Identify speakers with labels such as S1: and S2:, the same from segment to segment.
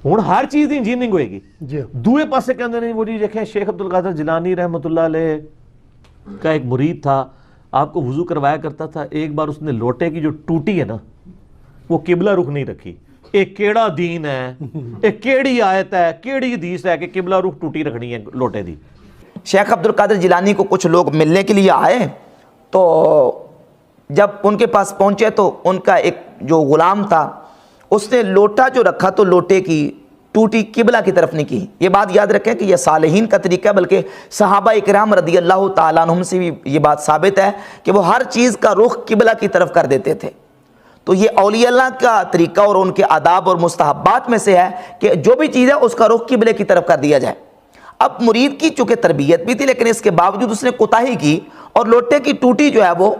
S1: ہوں ہر چیز انجینئرنگ ہوئے گی
S2: جی
S1: دوئے پاسے کے اندر نہیں. وہ جی دیکھیں شیخ عبد القادر جیلانی رحمۃ اللہ علیہ کا ایک مرید تھا, آپ کو وضو کروایا کرتا تھا. ایک بار اس نے لوٹے کی جو ٹوٹی ہے نا وہ قبلہ رخ نہیں رکھی. ایک کیڑا دین ہے, ایک کیڑی آیت ہے, کیڑی حدیث ہے کہ قبلہ رخ ٹوٹی رکھنی ہے لوٹے دی.
S3: شیخ عبد القادر جیلانی کو کچھ لوگ ملنے کے لیے آئے, تو جب ان کے پاس پہنچے تو ان کا ایک جو غلام تھا اس نے لوٹا جو رکھا تو لوٹے کی ٹوٹی قبلہ کی طرف نہیں کی. یہ بات یاد رکھیں کہ یہ صالحین کا طریقہ ہے, بلکہ صحابہ اکرام رضی اللہ تعالیٰ عنہم سے بھی یہ بات ثابت ہے کہ وہ ہر چیز کا رخ قبلہ کی طرف کر دیتے تھے. تو یہ اولیاء اللہ کا طریقہ اور ان کے آداب اور مستحبات میں سے ہے کہ جو بھی چیز ہے اس کا رخ قبلے کی طرف کر دیا جائے. اب مرید کی چونکہ تربیت بھی تھی لیکن اس کے باوجود اس نے کوتاہی کی اور لوٹے کی ٹوٹی جو ہے وہ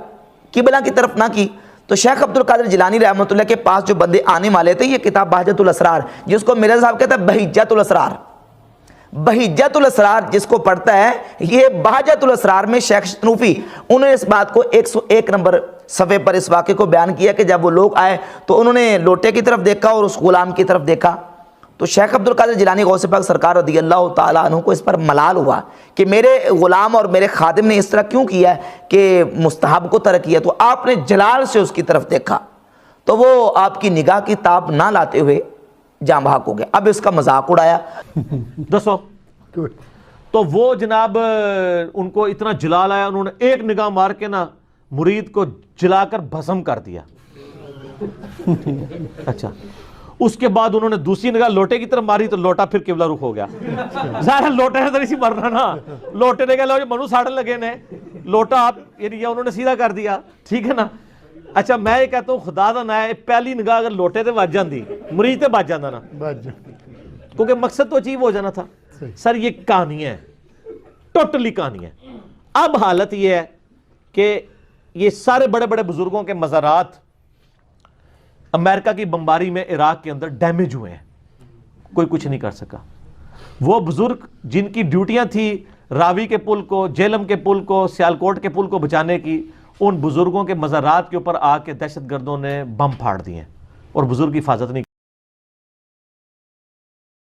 S3: قبلہ کی طرف نہ کی. تو شیخ عبد القادر جیلانی رحمۃ اللہ کے پاس جو بندے آنے والے تھے, یہ کتاب بہجت الاسرار جس کو مرزا صاحب کہتا ہے بہجت الاسرار, بہجت الاسرار جس کو پڑھتا ہے یہ بہجت الاسرار میں شیخ شنوفی انہوں نے اس بات کو 101 نمبر صفحے پر اس واقعے کو بیان کیا کہ جب وہ لوگ آئے تو انہوں نے لوٹے کی طرف دیکھا اور اس غلام کی طرف دیکھا. تو شیخ عبد القادر جیلانی غوث پاک سرکار رضی اللہ تعالیٰ عنہ کو اس پر ملال ہوا کہ میرے غلام اور میرے خادم نے اس طرح کیوں کیا ہے کہ مستحب کو ترک کیا. تو آپ نے جلال سے اس کی طرف دیکھا تو وہ آپ کی نگاہ کی تاب نہ لاتے ہوئے جاں بحق ہو گئے. اب اس کا مذاق اڑایا.
S1: دسو تو وہ جناب ان کو اتنا جلال آیا, انہوں نے ایک نگاہ مار کے نا مرید کو جلا کر بھسم کر دیا. اچھا اس کے بعد انہوں نے دوسری نگاہ لوٹے کی طرف ماری تو لوٹا پھر قبلہ رخ ہو گیا. ظاہر لوٹے نے تو نہیں مرنا نا, لوٹے نے کہا منو ساڑن لگے نے لوٹا آپ یعنی انہوں نے سیدھا کر دیا, ٹھیک ہے نا. اچھا میں یہ کہتا ہوں خدا دا نا ہے پہلی نگاہ اگر لوٹے تے بج جاندی مرید تے بج جاندا نا, کیونکہ مقصد تو اچیو ہو جانا تھا. سر یہ کہانی ہے, ٹوٹلی کہانی ہے. اب حالت یہ ہے کہ یہ سارے بڑے بڑے بزرگوں کے مزارات امریکہ کی بمباری میں عراق کے اندر ڈیمیج ہوئے ہیں, کوئی کچھ نہیں کر سکا. وہ بزرگ جن کی ڈیوٹیاں تھیں راوی کے پل کو, جیلم کے پل کو, سیالکوٹ کے پل کو بچانے کی, ان بزرگوں کے مزارات کے اوپر آ کے دہشت گردوں نے بم پھاڑ دیے اور بزرگ کی حفاظت نہیں